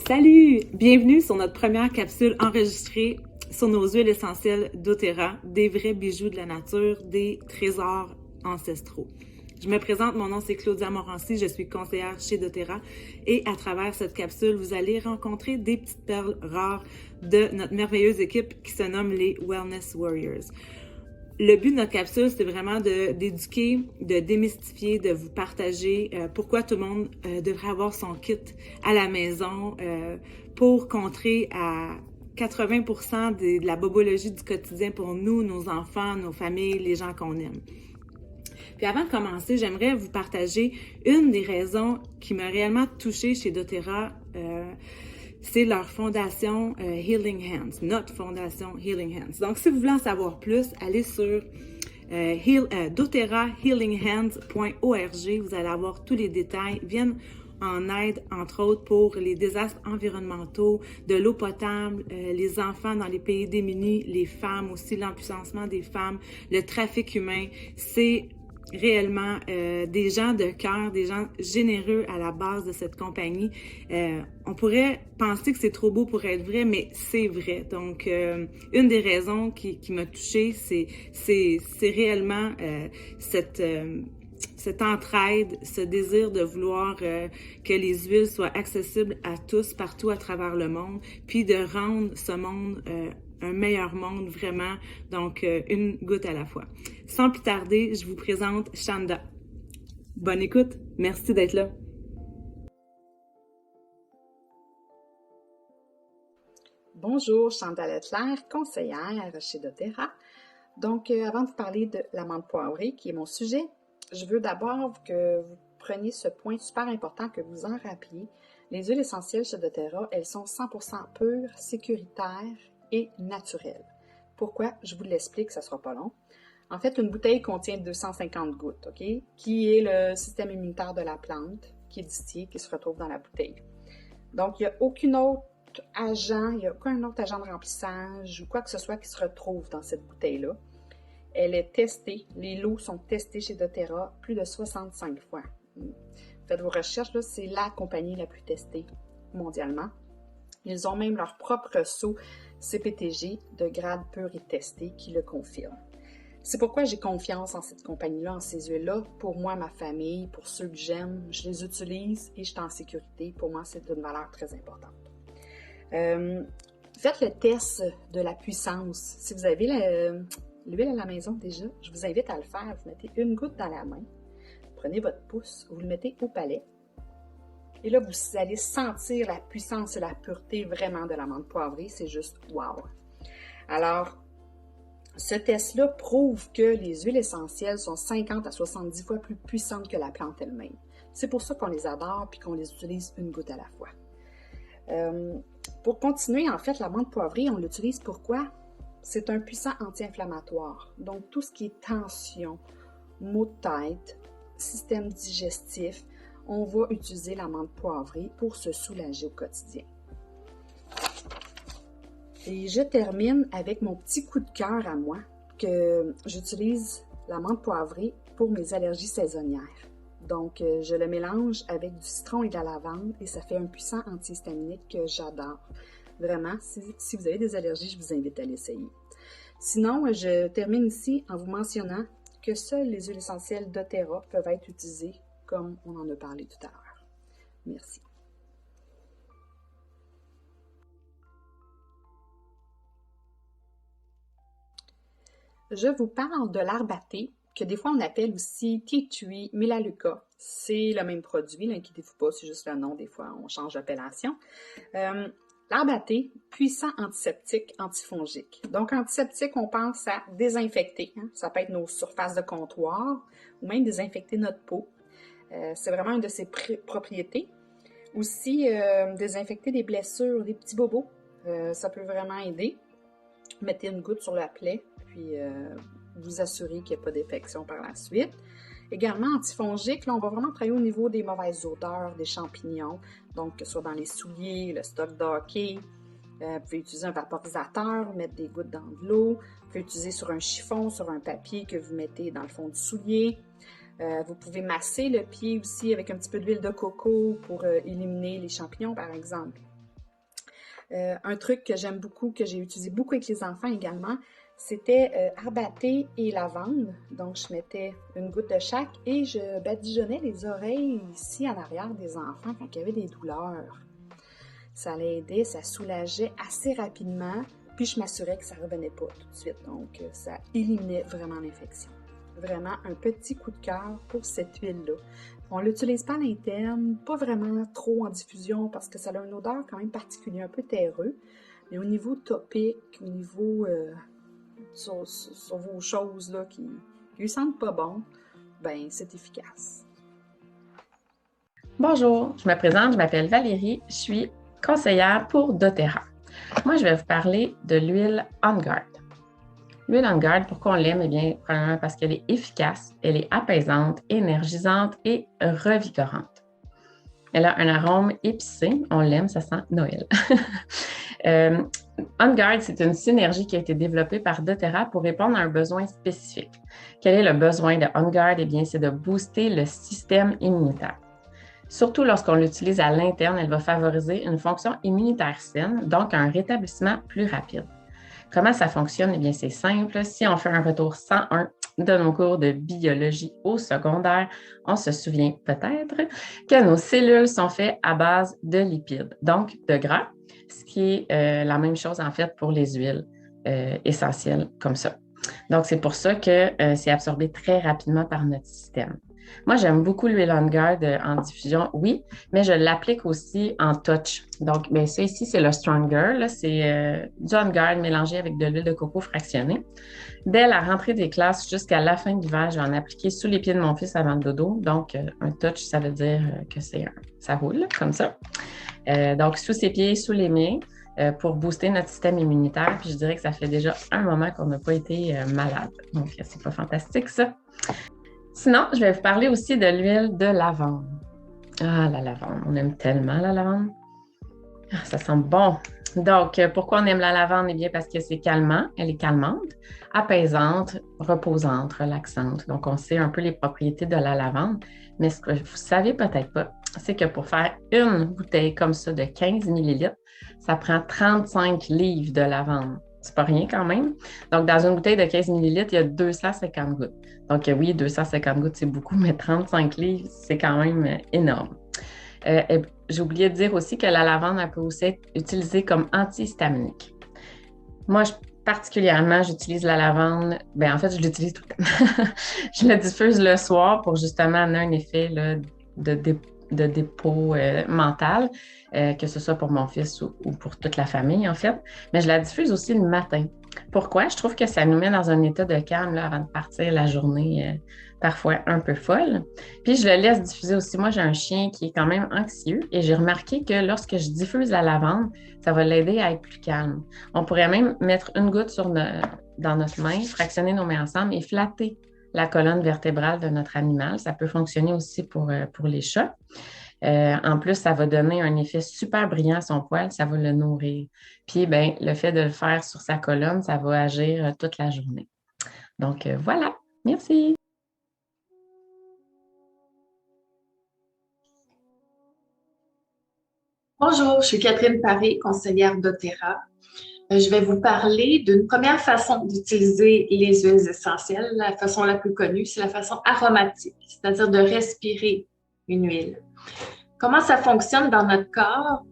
Salut! Bienvenue sur notre première capsule enregistrée sur nos huiles essentielles doTERRA, des vrais bijoux de la nature, des trésors ancestraux. Je me présente, mon nom c'est Claudia Morancy, je suis conseillère chez doTERRA et à travers cette capsule, vous allez rencontrer des petites perles rares de notre merveilleuse équipe qui se nomme les Wellness Warriors. Le but de notre capsule, c'est vraiment d'éduquer, de démystifier, de vous partager pourquoi tout le monde devrait avoir son kit à la maison pour contrer à 80% de la bobologie du quotidien pour nous, nos enfants, nos familles, les gens qu'on aime. Puis avant de commencer, j'aimerais vous partager une des raisons qui m'a réellement touchée chez doTERRA. C'est leur fondation Healing Hands, notre fondation Healing Hands. Donc, si vous voulez en savoir plus, allez sur doTERRAhealinghands.org. Vous allez avoir tous les détails. Ils viennent en aide, entre autres, pour les désastres environnementaux, de l'eau potable, les enfants dans les pays démunis, les femmes aussi, l'empuissancement des femmes, le trafic humain. C'est réellement des gens de cœur, des gens généreux à la base de cette compagnie. On pourrait penser que c'est trop beau pour être vrai, mais c'est vrai. Donc, une des raisons qui m'a touchée, c'est réellement cette entraide, ce désir de vouloir que les huiles soient accessibles à tous, partout à travers le monde, puis de rendre ce monde un meilleur monde, vraiment. Donc, une goutte à la fois. Sans plus tarder, je vous présente Chanda. Bonne écoute. Merci d'être là. Bonjour, Chantal Leclerc, conseillère chez doTERRA. Donc, avant de vous parler de l'amande poivrée, qui est mon sujet, je veux d'abord que vous preniez ce point super important, que vous en rappeliez. Les huiles essentielles chez doTERRA, elles sont 100% pures, sécuritaires et naturelles. Pourquoi? Je vous l'explique, ça ne sera pas long. En fait, une bouteille contient 250 gouttes, OK? Qui est le système immunitaire de la plante, qui est distillé, qui se retrouve dans la bouteille. Donc, il n'y a aucun autre agent de remplissage ou quoi que ce soit qui se retrouve dans cette bouteille-là. Elle est testée, les lots sont testés chez doTERRA plus de 65 fois. Faites vos recherches, là, c'est la compagnie la plus testée mondialement. Ils ont même leur propre sceau CPTG de grade pur et testé qui le confirme. C'est pourquoi j'ai confiance en cette compagnie-là, en ces huiles-là. Pour moi, ma famille, pour ceux que j'aime, je les utilise et je suis en sécurité. Pour moi, c'est une valeur très importante. Faites le test de la puissance. Si vous avez l'huile à la maison déjà, je vous invite à le faire. Vous mettez une goutte dans la main, prenez votre pouce, vous le mettez au palais. Et là, vous allez sentir la puissance et la pureté vraiment de l'amande poivrée. C'est juste wow! Alors, ce test-là prouve que les huiles essentielles sont 50 à 70 fois plus puissantes que la plante elle-même. C'est pour ça qu'on les adore et qu'on les utilise une goutte à la fois. Pour continuer, en fait, l'amande poivrée, on l'utilise pourquoi? C'est un puissant anti-inflammatoire. Donc, tout ce qui est tension, maux de tête, système digestif, on va utiliser l'amande poivrée pour se soulager au quotidien. Et je termine avec mon petit coup de cœur à moi, que j'utilise l'amande poivrée pour mes allergies saisonnières. Donc, je le mélange avec du citron et de la lavande et ça fait un puissant antihistaminique que j'adore. Vraiment, si vous avez des allergies, je vous invite à l'essayer. Sinon, je termine ici en vous mentionnant que seules les huiles essentielles doTERRA peuvent être utilisées comme on en a parlé tout à l'heure. Merci. Je vous parle de l'arbre à thé, que des fois on appelle aussi tea tree melaleuca. C'est le même produit, n'inquiétez-vous pas, c'est juste le nom, des fois on change d'appellation. L'arbre à thé, puissant antiseptique, antifongique. Donc antiseptique, on pense à désinfecter. Ça peut être nos surfaces de comptoir ou même désinfecter notre peau. C'est vraiment une de ses propriétés. Aussi, désinfecter des blessures, des petits bobos. Ça peut vraiment aider. Mettez une goutte sur la plaie, puis vous assurez qu'il n'y a pas d'infection par la suite. Également, antifongique, là, on va vraiment travailler au niveau des mauvaises odeurs, des champignons, donc que ce soit dans les souliers, le stock de hockey. Vous pouvez utiliser un vaporisateur, mettre des gouttes dans de l'eau. Vous pouvez utiliser sur un chiffon, sur un papier que vous mettez dans le fond du soulier. Vous pouvez masser le pied aussi avec un petit peu d'huile de coco pour éliminer les champignons, par exemple. Un truc que j'aime beaucoup, que j'ai utilisé beaucoup avec les enfants également, c'était herbe à thé et lavande. Donc, je mettais une goutte de chaque et je badigeonnais les oreilles ici en arrière des enfants quand il y avait des douleurs. Ça l'aidait, ça soulageait assez rapidement, puis je m'assurais que ça ne revenait pas tout de suite. Donc, ça éliminait vraiment l'infection. Vraiment un petit coup de cœur pour cette huile-là. On ne l'utilise pas à l'interne, pas vraiment trop en diffusion parce que ça a une odeur quand même particulière, un peu terreux. Mais au niveau topique, au niveau sur vos choses là, qui lui sentent pas bon, ben c'est efficace. Bonjour, je me présente, je m'appelle Valérie, je suis conseillère pour doTERRA. Moi, je vais vous parler de l'huile On Guard. L'huile On Guard, pourquoi on l'aime? Eh bien, premièrement parce qu'elle est efficace, elle est apaisante, énergisante et revigorante. Elle a un arôme épicé, on l'aime, ça sent Noël. On Guard, c'est une synergie qui a été développée par doTERRA pour répondre à un besoin spécifique. Quel est le besoin de On Guard? Eh bien, c'est de booster le système immunitaire. Surtout lorsqu'on l'utilise à l'interne, elle va favoriser une fonction immunitaire saine, donc un rétablissement plus rapide. Comment ça fonctionne? Eh bien, c'est simple. Si on fait un retour 101 de nos cours de biologie au secondaire, on se souvient peut-être que nos cellules sont faites à base de lipides, donc de gras, ce qui est la même chose en fait pour les huiles essentielles comme ça. Donc, c'est pour ça que c'est absorbé très rapidement par notre système. Moi, j'aime beaucoup l'huile On Guard en diffusion, oui, mais je l'applique aussi en touch. Donc, bien, ça ici, c'est le Stronger. Là, c'est du On Guard mélangé avec de l'huile de coco fractionnée. Dès la rentrée des classes jusqu'à la fin de l'hiver, je vais en appliquer sous les pieds de mon fils avant le dodo. Donc, un touch, ça veut dire que ça roule comme ça. Donc, sous ses pieds, sous les miens, pour booster notre système immunitaire. Puis, je dirais que ça fait déjà un moment qu'on n'a pas été malade. Donc, c'est pas fantastique, ça. Sinon, je vais vous parler aussi de l'huile de lavande. Ah, la lavande, on aime tellement la lavande. Ah, ça sent bon. Donc, pourquoi on aime la lavande? Eh bien, parce que c'est calmant, elle est calmante, apaisante, reposante, relaxante. Donc, on sait un peu les propriétés de la lavande, mais ce que vous ne savez peut-être pas, c'est que pour faire une bouteille comme ça de 15 millilitres, ça prend 35 livres de lavande. C'est pas rien quand même. Donc, dans une bouteille de 15 millilitres, il y a 250 gouttes. Donc, oui, 250 gouttes, c'est beaucoup, mais 35 livres, c'est quand même énorme. J'ai oublié de dire aussi que la lavande, elle peut aussi être utilisée comme antihistaminique. Moi, particulièrement, j'utilise la lavande. Bien, en fait, je l'utilise tout le temps. Je la diffuse le soir pour justement amener un effet là, de dépôt mental, que ce soit pour mon fils ou pour toute la famille, en fait. Mais je la diffuse aussi le matin. Pourquoi? Je trouve que ça nous met dans un état de calme là, avant de partir la journée, parfois un peu folle. Puis, je le laisse diffuser aussi. Moi, j'ai un chien qui est quand même anxieux et j'ai remarqué que lorsque je diffuse la lavande, ça va l'aider à être plus calme. On pourrait même mettre une goutte dans notre main, fractionner nos mains ensemble et flatter la colonne vertébrale de notre animal. Ça peut fonctionner aussi pour les chats. En plus, ça va donner un effet super brillant à son poil, ça va le nourrir. Puis, ben, le fait de le faire sur sa colonne, ça va agir toute la journée. Donc, voilà. Merci. Bonjour, je suis Catherine Paré, conseillère doTERRA. Je vais vous parler d'une première façon d'utiliser les huiles essentielles. La façon la plus connue, c'est la façon aromatique, c'est-à-dire de respirer une huile. Comment ça fonctionne dans notre corps?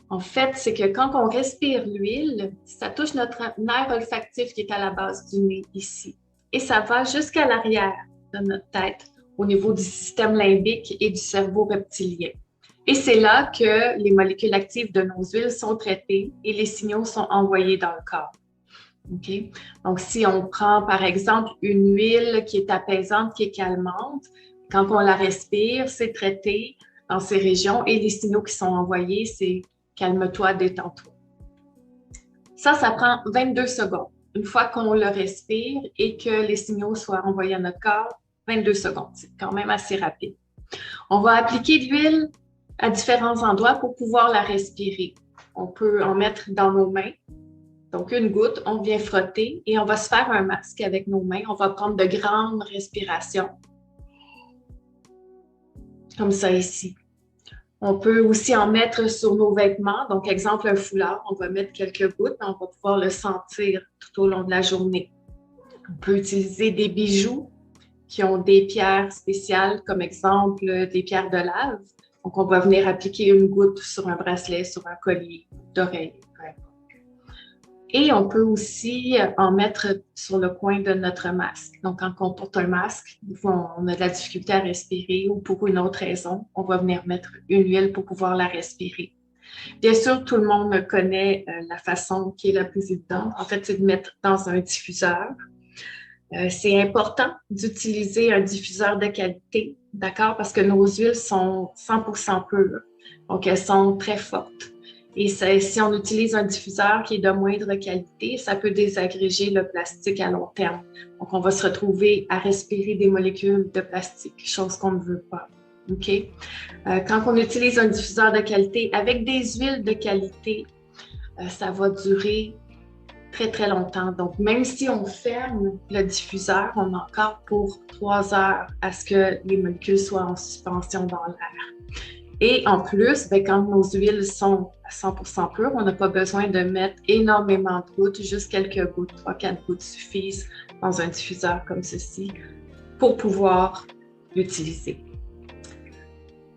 En fait, c'est que quand on respire l'huile, ça touche notre nerf olfactif qui est à la base du nez ici. Et ça va jusqu'à l'arrière de notre tête, au niveau du système limbique et du cerveau reptilien. Et c'est là que les molécules actives de nos huiles sont traitées et les signaux sont envoyés dans le corps. Okay? Donc, si on prend par exemple une huile qui est apaisante, qui est calmante, quand on la respire, c'est traité dans ces régions et les signaux qui sont envoyés, c'est calme-toi, détends-toi. Ça prend 22 secondes. Une fois qu'on le respire et que les signaux soient envoyés à notre corps, 22 secondes, c'est quand même assez rapide. On va appliquer de l'huile à différents endroits pour pouvoir la respirer. On peut en mettre dans nos mains. Donc, une goutte, on vient frotter et on va se faire un masque avec nos mains. On va prendre de grandes respirations. Comme ça ici. On peut aussi en mettre sur nos vêtements. Donc, exemple, un foulard, on va mettre quelques gouttes, mais on va pouvoir le sentir tout au long de la journée. On peut utiliser des bijoux qui ont des pierres spéciales, comme exemple des pierres de lave. Donc, on va venir appliquer une goutte sur un bracelet, sur un collier d'oreille. Et on peut aussi en mettre sur le coin de notre masque. Donc, quand on porte un masque, des fois, on a de la difficulté à respirer ou pour une autre raison, on va venir mettre une huile pour pouvoir la respirer. Bien sûr, tout le monde connaît la façon qui est la plus évidente. En fait, c'est de mettre dans un diffuseur. C'est important d'utiliser un diffuseur de qualité, d'accord? Parce que nos huiles sont 100% pures, donc elles sont très fortes. Et si on utilise un diffuseur qui est de moindre qualité, ça peut désagréger le plastique à long terme. Donc, on va se retrouver à respirer des molécules de plastique, chose qu'on ne veut pas. OK? Quand on utilise un diffuseur de qualité avec des huiles de qualité, ça va durer très, très longtemps. Donc, même si on ferme le diffuseur, on a encore pour 3 heures à ce que les molécules soient en suspension dans l'air. Et en plus, quand nos huiles sont à 100% pures, on n'a pas besoin de mettre énormément de gouttes, juste quelques gouttes, 3-4 gouttes suffisent dans un diffuseur comme ceci pour pouvoir l'utiliser.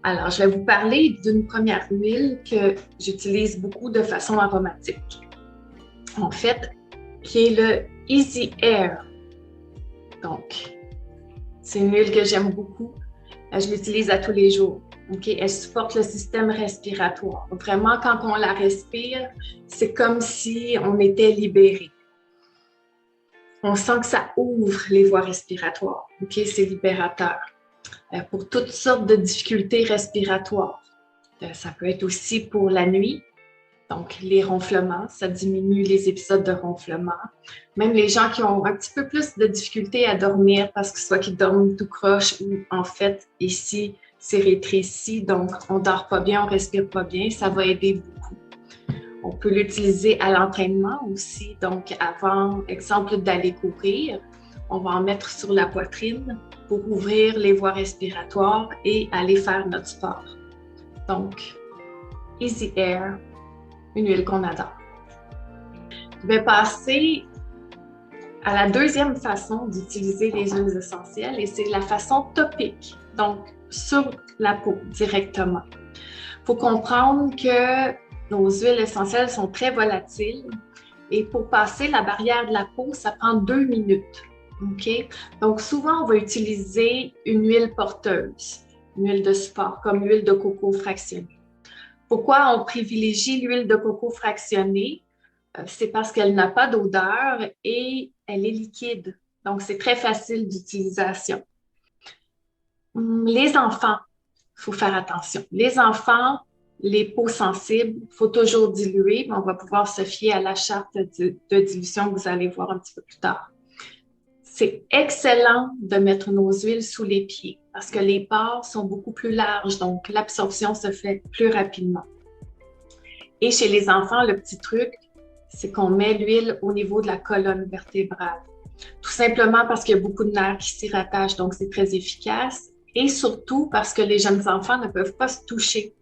Alors, je vais vous parler d'une première huile que j'utilise beaucoup de façon aromatique. En fait, qui est le Easy Air. Donc, c'est une huile que j'aime beaucoup. Je l'utilise à tous les jours. Okay? Elle supporte le système respiratoire. Donc, vraiment, quand on la respire, c'est comme si on était libéré. On sent que ça ouvre les voies respiratoires. Okay? C'est libérateur. Pour toutes sortes de difficultés respiratoires. Ça peut être aussi pour la nuit. Donc, les ronflements, ça diminue les épisodes de ronflement. Même les gens qui ont un petit peu plus de difficultés à dormir parce que soit qu'ils dorment tout croche ou en fait, ici, c'est rétréci, donc on ne dort pas bien, on ne respire pas bien, ça va aider beaucoup. On peut l'utiliser à l'entraînement aussi. Donc, avant, exemple, d'aller courir, on va en mettre sur la poitrine pour ouvrir les voies respiratoires et aller faire notre sport. Donc, Easy Air, une huile qu'on adore. Je vais passer à la deuxième façon d'utiliser les huiles essentielles et c'est la façon topique, donc sur la peau directement. Il faut comprendre que nos huiles essentielles sont très volatiles et pour passer la barrière de la peau, ça prend 2 minutes. Okay? Donc souvent, on va utiliser une huile porteuse, une huile de support comme l'huile de coco fractionnée. Pourquoi on privilégie l'huile de coco fractionnée? C'est parce qu'elle n'a pas d'odeur et elle est liquide. Donc, c'est très facile d'utilisation. Les enfants, il faut faire attention. Les enfants, les peaux sensibles, il faut toujours diluer, mais on va pouvoir se fier à la charte de dilution que vous allez voir un petit peu plus tard. C'est excellent de mettre nos huiles sous les pieds parce que les pores sont beaucoup plus larges, donc l'absorption se fait plus rapidement. Et chez les enfants, le petit truc, c'est qu'on met l'huile au niveau de la colonne vertébrale. Tout simplement parce qu'il y a beaucoup de nerfs qui s'y rattachent, donc c'est très efficace. Et surtout parce que les jeunes enfants ne peuvent pas se toucher.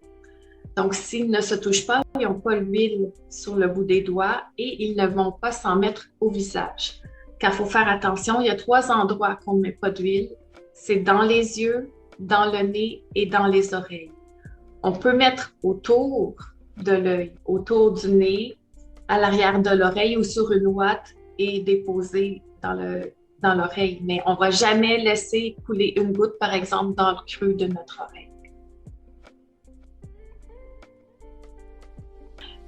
Donc, s'ils ne se touchent pas, ils n'ont pas l'huile sur le bout des doigts et ils ne vont pas s'en mettre au visage. Car il faut faire attention, il y a 3 endroits qu'on ne met pas d'huile. C'est dans les yeux, dans le nez et dans les oreilles. On peut mettre autour de l'œil, autour du nez, à l'arrière de l'oreille ou sur une ouate et déposer dans l'oreille. Mais on ne va jamais laisser couler une goutte, par exemple, dans le creux de notre oreille.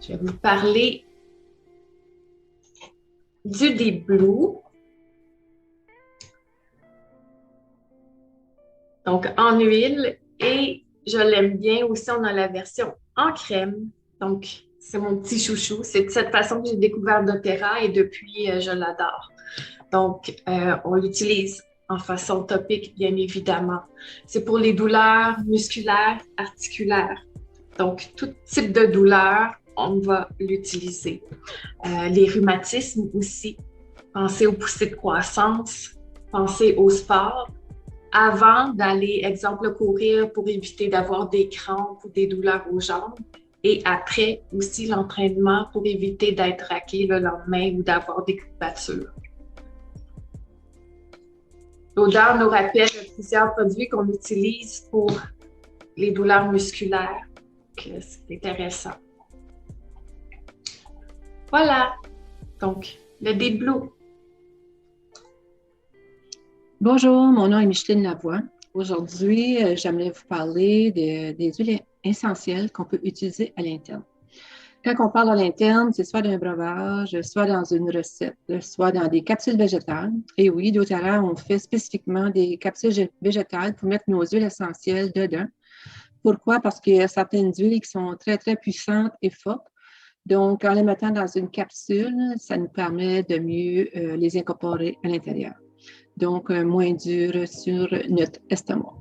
Je vais vous parler du Deep Blue. Donc, en huile et je l'aime bien aussi, on a la version en crème. Donc, c'est mon petit chouchou. C'est de cette façon que j'ai découvert doTERRA et depuis, je l'adore. Donc, on l'utilise en façon topique, bien évidemment. C'est pour les douleurs musculaires, articulaires. Donc, tout type de douleur, on va l'utiliser. Les rhumatismes aussi. Pensez aux poussées de croissance, pensez au sport. avant d'aller, exemple, courir pour éviter d'avoir des crampes ou des douleurs aux jambes. Et après aussi l'entraînement pour éviter d'être raqué le lendemain ou d'avoir des courbatures. L'odeur nous rappelle plusieurs produits qu'on utilise pour les douleurs musculaires. C'est intéressant. Voilà, donc le Day-Blue. Bonjour, mon nom est Micheline Lavoie. Aujourd'hui, j'aimerais vous parler des huiles essentielles qu'on peut utiliser à l'interne. Quand on parle à l'interne, c'est soit d'un breuvage, soit dans une recette, soit dans des capsules végétales. Et oui, doTERRA, on fait spécifiquement des capsules végétales pour mettre nos huiles essentielles dedans. Pourquoi? Parce qu'il y a certaines huiles qui sont très, très puissantes et fortes. Donc, en les mettant dans une capsule, ça nous permet de mieux les incorporer à l'intérieur. Donc, moins dur sur notre estomac.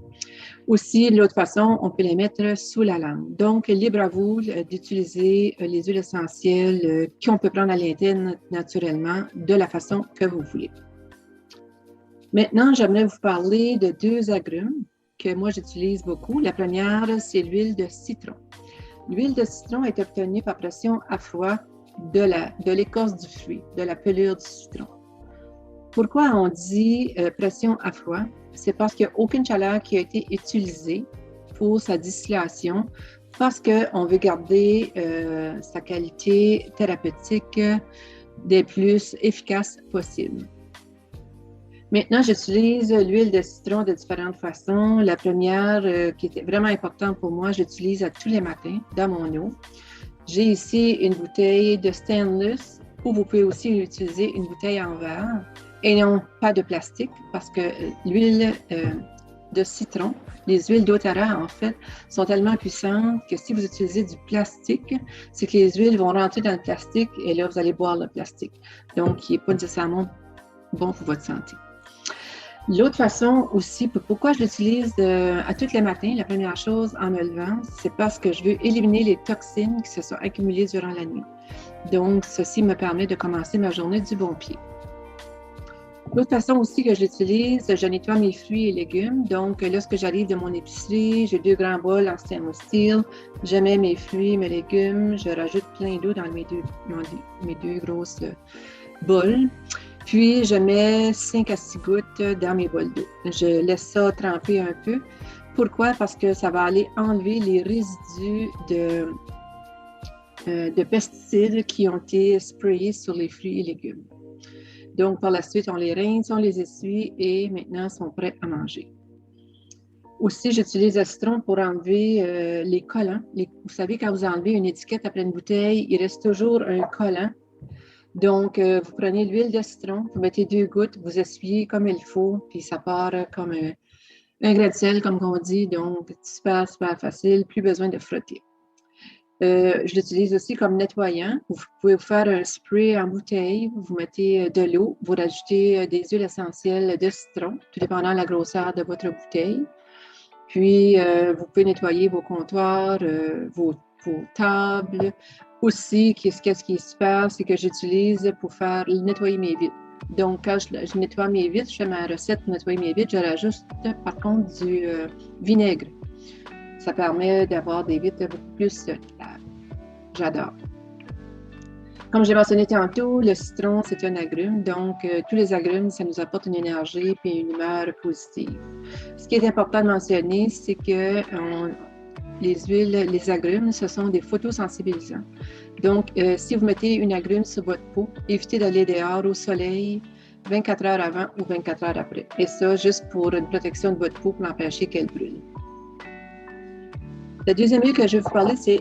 Aussi, de l'autre façon, on peut les mettre sous la langue. Donc, libre à vous d'utiliser les huiles essentielles qu'on peut prendre à l'interne naturellement de la façon que vous voulez. Maintenant, j'aimerais vous parler de 2 agrumes que moi j'utilise beaucoup. La première, c'est l'huile de citron. L'huile de citron est obtenue par pression à froid de l'écorce du fruit, de la pelure du citron. Pourquoi on dit pression à froid? C'est parce qu'il n'y a aucune chaleur qui a été utilisée pour sa distillation, parce qu'on veut garder sa qualité thérapeutique des plus efficaces possibles. Maintenant, j'utilise l'huile de citron de différentes façons. La première, qui était vraiment importante pour moi, j'utilise à tous les matins dans mon eau. J'ai ici une bouteille de stainless, ou vous pouvez aussi utiliser une bouteille en verre. Et non pas de plastique, parce que l'huile de citron, les huiles doTERRA, en fait, sont tellement puissantes que si vous utilisez du plastique, c'est que les huiles vont rentrer dans le plastique et là, vous allez boire le plastique. Donc, qui n'est pas nécessairement bon pour votre santé. L'autre façon aussi, pourquoi je l'utilise à tous les matins, la première chose en me levant, c'est parce que je veux éliminer les toxines qui se sont accumulées durant la nuit. Donc, ceci me permet de commencer ma journée du bon pied. L'autre façon aussi que je l'utilise, je nettoie mes fruits et légumes. Donc, lorsque j'arrive de mon épicerie, j'ai 2 grands bols en stainless steel. Je mets mes fruits, mes légumes. Je rajoute plein d'eau dans mes deux grosses bols. Puis, je mets 5 à 6 gouttes dans mes bols d'eau. Je laisse ça tremper un peu. Pourquoi? Parce que ça va aller enlever les résidus de pesticides qui ont été sprayés sur les fruits et légumes. Donc, par la suite, on les rince, on les essuie et maintenant, ils sont prêts à manger. Aussi, j'utilise le citron pour enlever les collants. Vous savez, quand vous enlevez une étiquette après une bouteille, il reste toujours un collant. Donc, vous prenez l'huile de citron, vous mettez 2 gouttes, vous essuyez comme il faut, puis ça part comme un gratte-ciel, comme on dit. Donc, super, super facile, plus besoin de frotter. Je l'utilise aussi comme nettoyant. Vous pouvez vous faire un spray en bouteille, vous mettez de l'eau, vous rajoutez des huiles essentielles de citron, tout dépendant de la grosseur de votre bouteille. Puis, vous pouvez nettoyer vos comptoirs, vos tables. Aussi, qu'est-ce qui se passe, c'est que j'utilise pour faire nettoyer mes vitres. Donc, quand je nettoie mes vitres, je fais ma recette pour nettoyer mes vitres, je rajoute par contre du vinaigre. Ça permet d'avoir des vitres beaucoup plus claires. J'adore. Comme j'ai mentionné tantôt, le citron, c'est un agrume. Donc, tous les agrumes, ça nous apporte une énergie et une humeur positive. Ce qui est important de mentionner, c'est que les huiles, les agrumes, ce sont des photosensibilisants. Donc, si vous mettez une agrume sur votre peau, évitez d'aller dehors au soleil 24 heures avant ou 24 heures après. Et ça, juste pour une protection de votre peau pour empêcher qu'elle brûle. La deuxième huile que je vais vous parler, c'est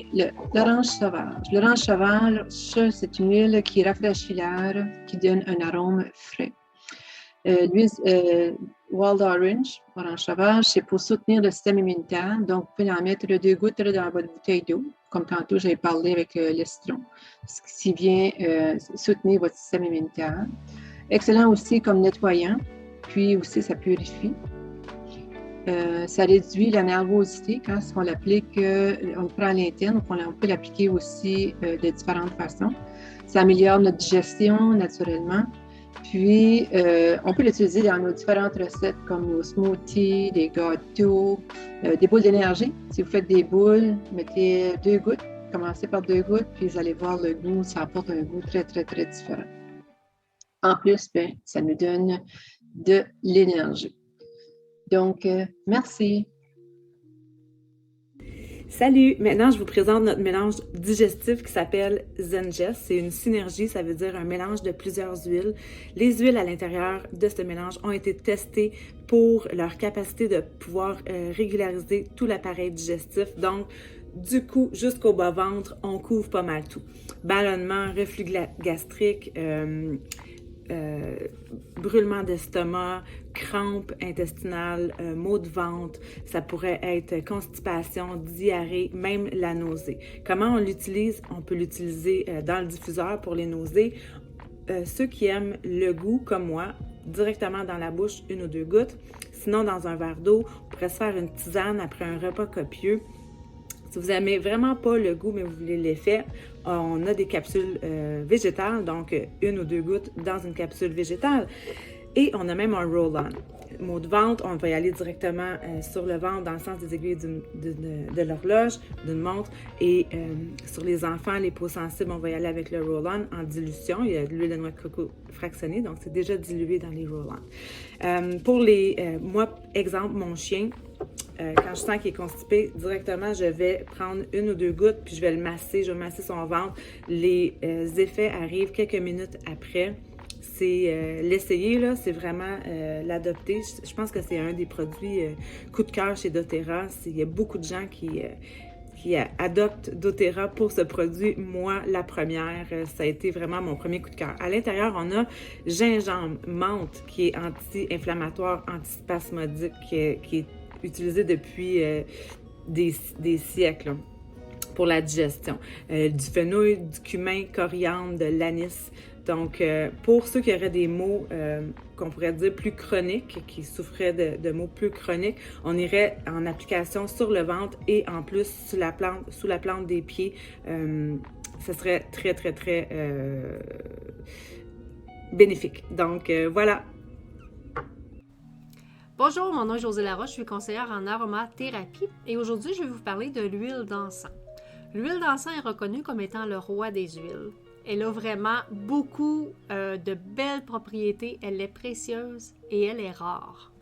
l'orange sauvage. L'orange sauvage, c'est une huile qui rafraîchit l'air, qui donne un arôme frais. L'huile Wild orange sauvage, c'est pour soutenir le système immunitaire. Donc, vous pouvez en mettre 2 gouttes dans votre bouteille d'eau, comme tantôt j'avais parlé avec le citron, ce qui vient soutenir votre système immunitaire. Excellent aussi comme nettoyant, puis aussi ça purifie. Ça réduit la nervosité quand on l'applique, on le prend à l'interne, on peut l'appliquer aussi de différentes façons. Ça améliore notre digestion naturellement. Puis, on peut l'utiliser dans nos différentes recettes comme nos smoothies, des gâteaux, des boules d'énergie. Si vous faites des boules, mettez 2 gouttes. Commencez par 2 gouttes, puis vous allez voir le goût. Ça apporte un goût très, très, très différent. En plus, ça nous donne de l'énergie. Donc, merci. Salut! Maintenant, je vous présente notre mélange digestif qui s'appelle Zengest. C'est une synergie, ça veut dire un mélange de plusieurs huiles. Les huiles à l'intérieur de ce mélange ont été testées pour leur capacité de pouvoir régulariser tout l'appareil digestif. Donc, du cou jusqu'au bas-ventre, on couvre pas mal tout. Ballonnement, reflux gastrique, brûlement d'estomac, crampes intestinales, maux de ventre, ça pourrait être constipation, diarrhée, même la nausée. Comment on l'utilise? On peut l'utiliser dans le diffuseur pour les nausées. Ceux qui aiment le goût, comme moi, directement dans la bouche, 1 ou 2 gouttes. Sinon, dans un verre d'eau, on pourrait se faire une tisane après un repas copieux. Si vous n'aimez vraiment pas le goût, mais vous voulez l'effet, on a des capsules végétales, donc 1 ou 2 gouttes dans une capsule végétale. Et on a même un roll-on. Maux de ventre, on va y aller directement sur le ventre dans le sens des aiguilles de l'horloge, d'une montre. Et sur les enfants, les peaux sensibles, on va y aller avec le roll-on en dilution. Il y a de l'huile de noix de coco fractionnée, donc c'est déjà dilué dans les roll-on. Pour les... moi, exemple, mon chien, quand je sens qu'il est constipé, directement, je vais prendre 1 ou 2 gouttes, puis je vais le masser, je vais masser son ventre. Les effets arrivent quelques minutes après. C'est l'essayer, là, c'est vraiment l'adopter. Je pense que c'est un des produits coup de cœur chez doTERRA. Il y a beaucoup de gens qui adoptent doTERRA pour ce produit. Moi, la première, ça a été vraiment mon premier coup de cœur. À l'intérieur, on a gingembre, menthe, qui est anti-inflammatoire, antispasmodique, qui est utilisé depuis des siècles là, pour la digestion. Du fenouil, du cumin, coriandre, de l'anis. Donc, pour ceux qui auraient des maux qu'on pourrait dire plus chroniques, qui souffraient de maux plus chroniques, on irait en application sur le ventre et en plus sous la plante des pieds. Ce serait très, très, très bénéfique. Donc, voilà. Bonjour, mon nom est Josée Laroche, je suis conseillère en aromathérapie et aujourd'hui, je vais vous parler de l'huile d'encens. L'huile d'encens est reconnue comme étant le roi des huiles. Elle a vraiment beaucoup de belles propriétés, elle est précieuse et elle est rare.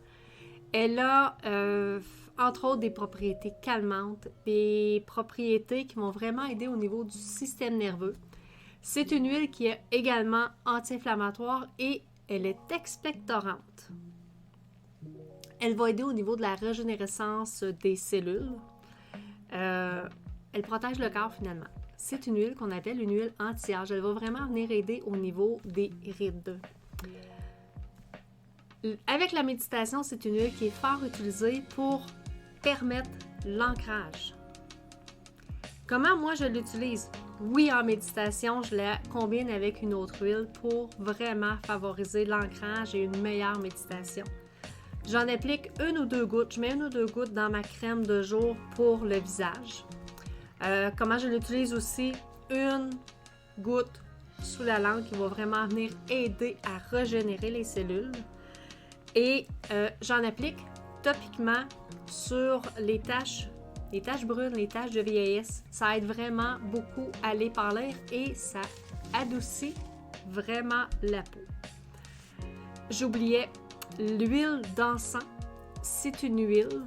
Elle a, entre autres, des propriétés calmantes, des propriétés qui vont vraiment aider au niveau du système nerveux. C'est une huile qui est également anti-inflammatoire et elle est expectorante. Elle va aider au niveau de la régénérescence des cellules. Elle protège le corps finalement. C'est une huile qu'on appelle une huile anti-âge. Elle va vraiment venir aider au niveau des rides. Avec la méditation, c'est une huile qui est fort utilisée pour permettre l'ancrage. Comment moi je l'utilise? Oui, en méditation, je la combine avec une autre huile pour vraiment favoriser l'ancrage et une meilleure méditation. J'en applique 1 ou 2 gouttes. Je mets 1 ou 2 gouttes dans ma crème de jour pour le visage. Comment je l'utilise aussi? 1 goutte sous la langue qui va vraiment venir aider à régénérer les cellules. Et j'en applique topiquement sur les taches brunes, les taches de vieillesse. Ça aide vraiment beaucoup à les pâlir et ça adoucit vraiment la peau. J'oubliais, l'huile d'encens, c'est une huile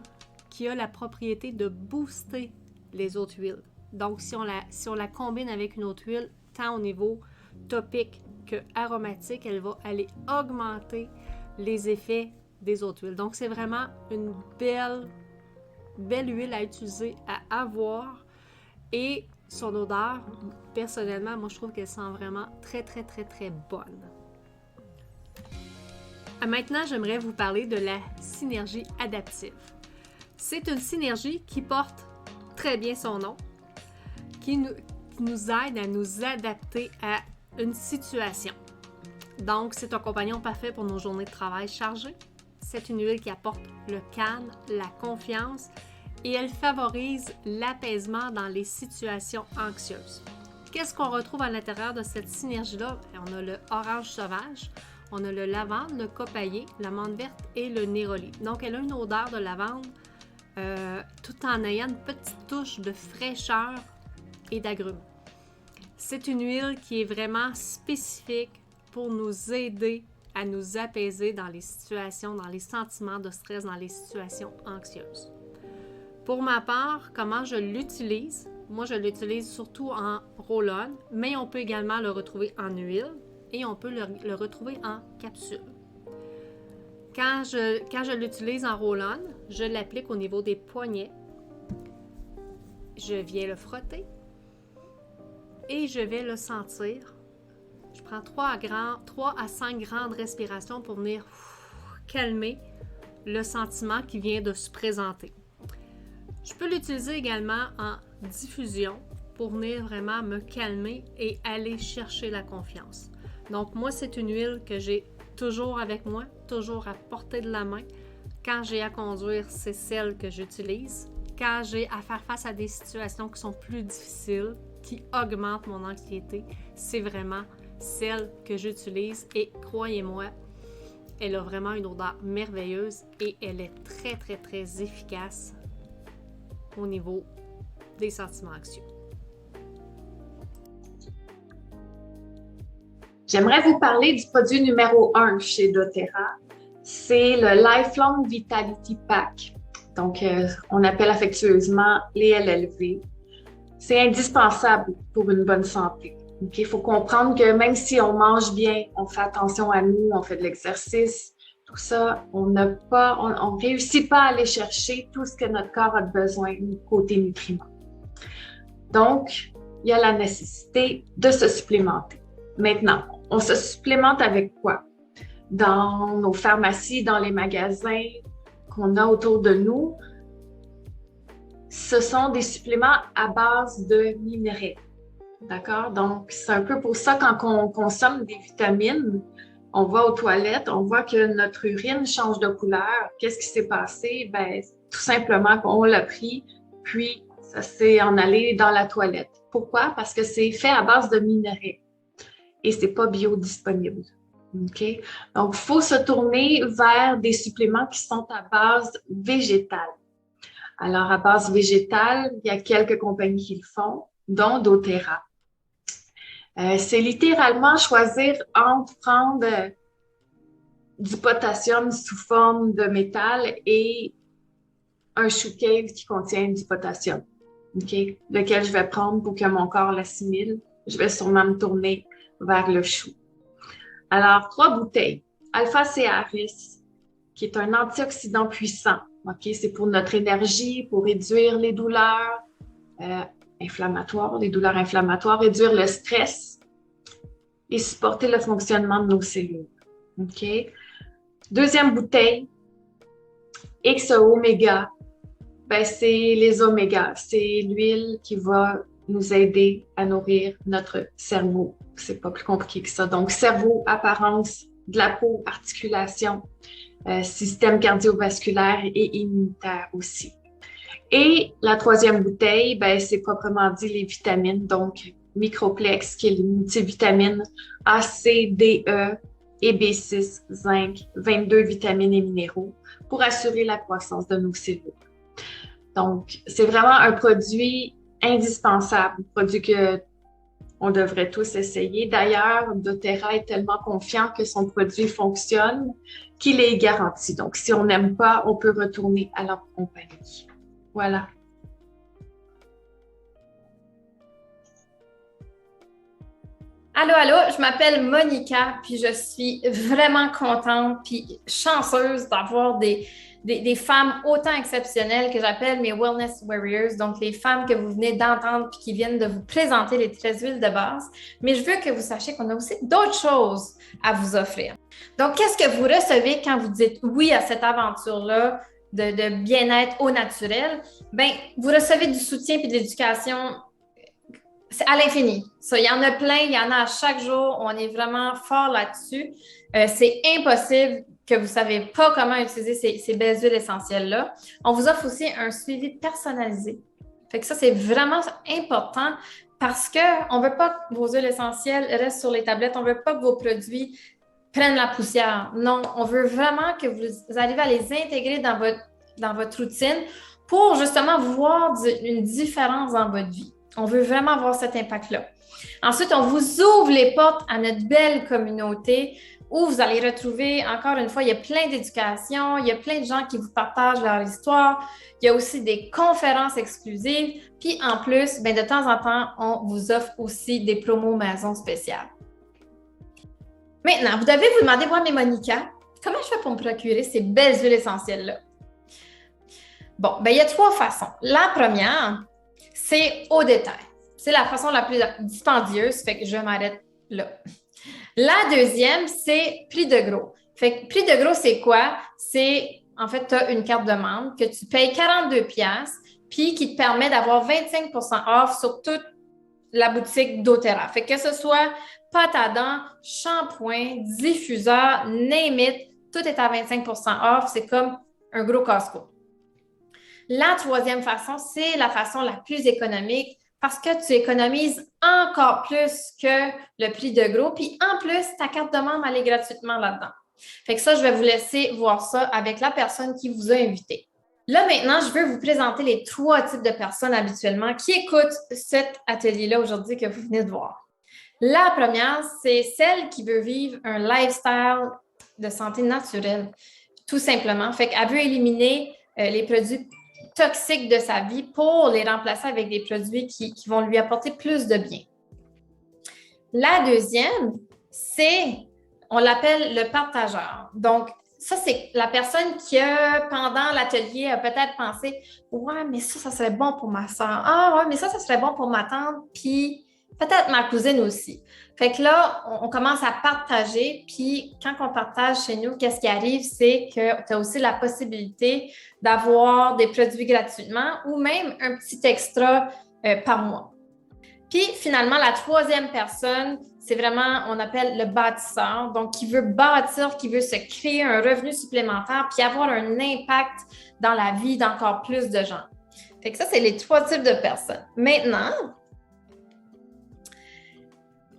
qui a la propriété de booster les autres huiles. Donc, si on la combine avec une autre huile, tant au niveau topique que aromatique, elle va aller augmenter les effets des autres huiles. Donc, c'est vraiment une belle huile à utiliser, à avoir. Et son odeur, personnellement, moi, je trouve qu'elle sent vraiment très, très, très, très bonne. Maintenant, j'aimerais vous parler de la synergie adaptive. C'est une synergie qui porte très bien son nom, qui nous aide à nous adapter à une situation. Donc, c'est un compagnon parfait pour nos journées de travail chargées. C'est une huile qui apporte le calme, la confiance et elle favorise l'apaisement dans les situations anxieuses. Qu'est-ce qu'on retrouve à l'intérieur de cette synergie-là? On a le orange sauvage, on a le lavande, le copaillé, l'amande verte et le néroli. Donc, elle a une odeur de lavande tout en ayant une petite touche de fraîcheur et d'agrumes. C'est une huile qui est vraiment spécifique pour nous aider à nous apaiser dans les situations, dans les sentiments de stress, dans les situations anxieuses. Pour ma part, comment je l'utilise? Moi, je l'utilise surtout en roll-on, mais on peut également le retrouver en huile et on peut le retrouver en capsule. Quand je l'utilise en roll-on, je l'applique au niveau des poignets. Je viens le frotter et je vais le sentir. Je prends 3 à 5 grandes respirations pour venir calmer le sentiment qui vient de se présenter. Je peux l'utiliser également en diffusion pour venir vraiment me calmer et aller chercher la confiance. Donc moi, c'est une huile que j'ai toujours avec moi, toujours à portée de la main. Quand j'ai à conduire, c'est celle que j'utilise. Quand j'ai à faire face à des situations qui sont plus difficiles, qui augmentent mon anxiété, c'est vraiment celle que j'utilise et croyez-moi, elle a vraiment une odeur merveilleuse et elle est très, très, très efficace au niveau des sentiments anxieux. J'aimerais vous parler du produit numéro 1 chez doTERRA. C'est le Lifelong Vitality Pack. Donc, on appelle affectueusement les LLV. C'est indispensable pour une bonne santé. Okay? Il faut comprendre que même si on mange bien, on fait attention à nous, on fait de l'exercice, tout ça, on réussit pas à aller chercher tout ce que notre corps a besoin côté nutriments. Donc, il y a la nécessité de se supplémenter. Maintenant, on se supplémente avec quoi? Dans nos pharmacies, dans les magasins qu'on a autour de nous, ce sont des suppléments à base de minerais. D'accord? Donc, c'est un peu pour ça, quand on consomme des vitamines, on va aux toilettes, on voit que notre urine change de couleur. Qu'est-ce qui s'est passé? Ben, tout simplement qu'on l'a pris, puis ça s'est en allé dans la toilette. Pourquoi? Parce que c'est fait à base de minerais et c'est pas biodisponible. OK? Donc, il faut se tourner vers des suppléments qui sont à base végétale. Alors, à base végétale, il y a quelques compagnies qui le font, dont doTERRA. C'est littéralement choisir entre prendre du potassium sous forme de métal et un chou cave qui contient du potassium, okay? Lequel je vais prendre pour que mon corps l'assimile. Je vais sûrement me tourner vers le chou. Alors, 3 bouteilles. Alpha-CRS, qui est un antioxydant puissant. Okay? C'est pour notre énergie, pour réduire les douleurs inflammatoires, réduire le stress et supporter le fonctionnement de nos cellules. Okay? Deuxième bouteille, X-Oméga. Ben, c'est les omégas. C'est l'huile qui va nous aider à nourrir notre cerveau. C'est pas plus compliqué que ça. Donc, cerveau, apparence de la peau, articulation, système cardiovasculaire et immunitaire aussi. Et la troisième bouteille, ben, c'est proprement dit les vitamines, donc Microplex, qui est les multivitamines A, C, D, E et B6, zinc, 22 vitamines et minéraux pour assurer la croissance de nos cellules. Donc, c'est vraiment un produit indispensable, un produit que on devrait tous essayer. D'ailleurs, doTERRA est tellement confiant que son produit fonctionne qu'il est garanti. Donc, si on n'aime pas, on peut retourner à leur compagnie. Voilà. Allô, je m'appelle Monica, puis je suis vraiment contente puis chanceuse d'avoir des femmes autant exceptionnelles que j'appelle mes Wellness Warriors, donc les femmes que vous venez d'entendre puis qui viennent de vous présenter les 13 huiles de base. Mais je veux que vous sachiez qu'on a aussi d'autres choses à vous offrir. Donc, qu'est-ce que vous recevez quand vous dites oui à cette aventure-là de bien-être au naturel? Bien, vous recevez du soutien puis de l'éducation. C'est à l'infini. Ça, il y en a plein, il y en a à chaque jour. On est vraiment fort là-dessus. C'est impossible que vous ne savez pas comment utiliser ces belles huiles essentielles-là. On vous offre aussi un suivi personnalisé. Fait que ça, c'est vraiment important parce qu'on ne veut pas que vos huiles essentielles restent sur les tablettes. On ne veut pas que vos produits prennent la poussière. Non, on veut vraiment que vous arrivez à les intégrer dans votre routine pour justement voir une différence dans votre vie. On veut vraiment avoir cet impact-là. Ensuite, on vous ouvre les portes à notre belle communauté où vous allez retrouver, encore une fois, il y a plein d'éducation, il y a plein de gens qui vous partagent leur histoire, il y a aussi des conférences exclusives, puis en plus, de temps en temps, on vous offre aussi des promos maison spéciales. Maintenant, vous devez vous demander, moi, mais Monica, comment je fais pour me procurer ces belles huiles essentielles-là? Bon, il y a 3 façons. La première, c'est au détail. C'est la façon la plus dispendieuse, fait que je m'arrête là. La deuxième, c'est prix de gros. Fait que prix de gros, c'est quoi? C'est, en fait, tu as une carte de membre que tu payes 42$, puis qui te permet d'avoir 25% off sur toute la boutique d'Otera. Fait que ce soit pâte à dents, shampoing, diffuseur, name it, tout est à 25% off. C'est comme un gros Costco. La troisième façon, c'est la façon la plus économique parce que tu économises encore plus que le prix de gros. Puis en plus, ta carte de membre, elle est gratuitement là-dedans. Fait que ça, je vais vous laisser voir ça avec la personne qui vous a invité. Là, maintenant, je veux vous présenter les 3 types de personnes habituellement qui écoutent cet atelier-là aujourd'hui que vous venez de voir. La première, c'est celle qui veut vivre un lifestyle de santé naturelle, tout simplement. Fait qu'elle veut éliminer les produits toxiques de sa vie pour les remplacer avec des produits qui vont lui apporter plus de bien. La deuxième, c'est, on l'appelle le partageur. Donc, ça, c'est la personne qui, pendant l'atelier, a peut-être pensé « Ouais, mais ça serait bon pour ma soeur. Ah, ouais, mais ça serait bon pour ma tante. Puis, peut-être ma cousine aussi. » Fait que là, on commence à partager. Puis, quand on partage chez nous, qu'est-ce qui arrive? C'est que tu as aussi la possibilité d'avoir des produits gratuitement ou même un petit extra par mois. Puis, finalement, la troisième personne, c'est vraiment, on appelle le bâtisseur, donc qui veut bâtir, qui veut se créer un revenu supplémentaire puis avoir un impact dans la vie d'encore plus de gens. Fait que ça, c'est les 3 types de personnes. Maintenant,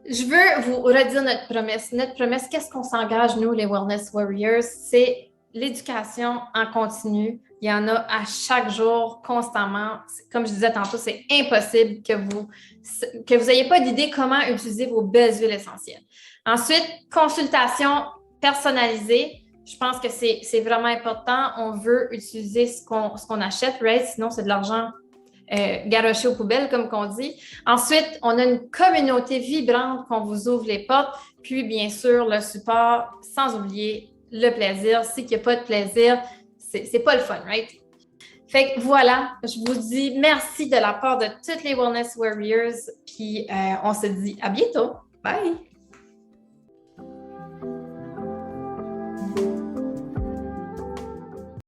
je veux vous redire notre promesse. Notre promesse, qu'est-ce qu'on s'engage, nous, les Wellness Warriors? C'est l'éducation en continu. Il y en a à chaque jour, constamment. Comme je disais tantôt, c'est impossible que vous n'ayez pas d'idée comment utiliser vos belles huiles essentielles. Ensuite, consultation personnalisée. Je pense que c'est vraiment important. On veut utiliser ce qu'on achète, right? Sinon, c'est de l'argent garoché aux poubelles, comme qu'on dit. Ensuite, on a une communauté vibrante qu'on vous ouvre les portes. Puis, bien sûr, le support, sans oublier le plaisir. S'il n'y a pas de plaisir, c'est pas le fun, right? Fait que voilà, je vous dis merci de la part de toutes les Wellness Warriors. Puis, on se dit à bientôt. Bye!